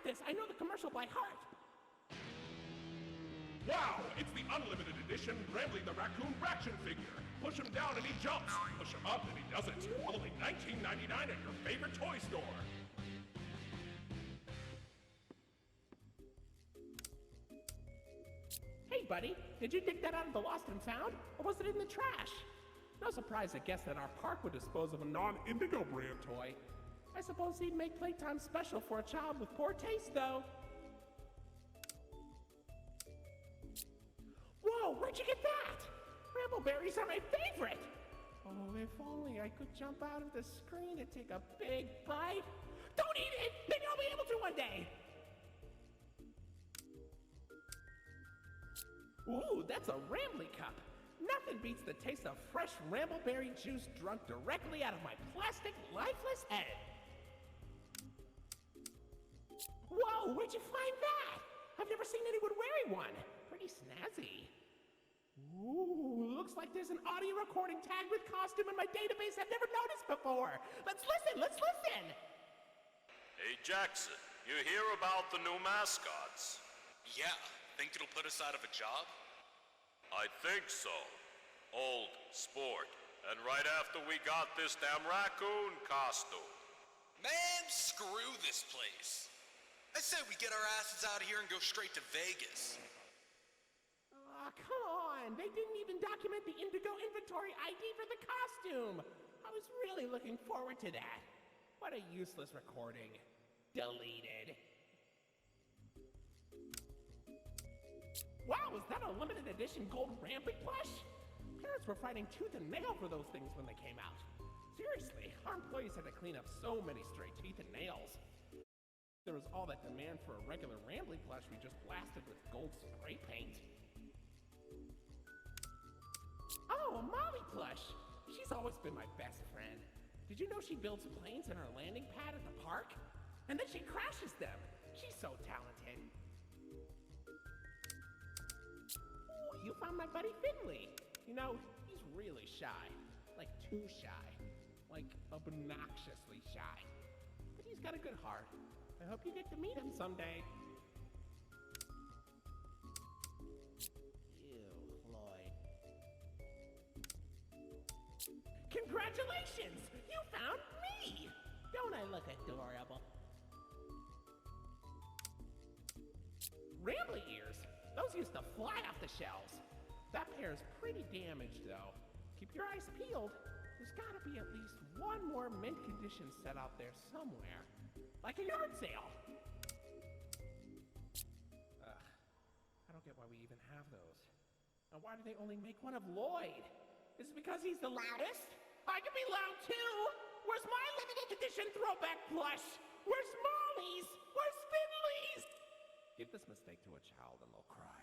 this. I know the commercial by heart. Wow, it's the unlimited edition Rambley the Raccoon Raction Figure. Push him down and he jumps. Push him up and he doesn't. Only $19.99 at your favorite toy store. Hey, buddy, did you dig that out of the lost and found? Or was it in the trash? No surprise to guess that our park would dispose of a non-Indigo brand toy. I suppose he'd make playtime special for a child with poor taste, though. Whoa, where'd you get that? Rambleberries are my favorite! Oh, if only I could jump out of the screen and take a big bite. Don't eat it! Maybe I'll be able to one day! Ooh, that's a Rambley Cup. Nothing beats the taste of fresh Rambleberry juice drunk directly out of my plastic, lifeless head. Whoa, where'd you find that? I've never seen anyone wearing one. Pretty snazzy. Ooh, looks like there's an audio recording tagged with costume in my database I've never noticed before. Let's listen! Hey Jackson, you hear about the new mascots? Yeah, think it'll put us out of a job? I think so. Old sport. And right after we got this damn raccoon costume. Man, screw this place. I said we get our asses out of here and go straight to Vegas. Aw, come on! They didn't even document the Indigo inventory ID for the costume! I was really looking forward to that. What a useless recording. Deleted. Wow, is that a limited edition gold Rambley Plush? Parents were fighting tooth and nail for those things when they came out. Seriously, our employees had to clean up so many stray teeth and nails. There was all that demand for a regular Rambley Plush we just blasted with gold spray paint. Oh, a Mollie Plush! She's always been my best friend. Did you know she builds planes in her landing pad at the park? And then she crashes them! She's so talented. Ooh, you found my buddy Finley! You know, he's really shy. Like, too shy. Like, obnoxiously shy. But he's got a good heart. I hope you get to meet him someday. Ew, Lloyd. Congratulations! You found me! Don't I look adorable? Rambley Ears! Those used to fly off the shelves. That pair is pretty damaged, though. Keep your eyes peeled. There's gotta be at least one more mint condition set out there somewhere. Like a yard sale! Ugh, I don't get why we even have those. And why do they only make one of Lloyd? Is it because he's the loudest? I can be loud too! Where's my limited edition throwback plush? Where's Mollie's? Where's Finley's? Give this mistake to a child and they'll cry.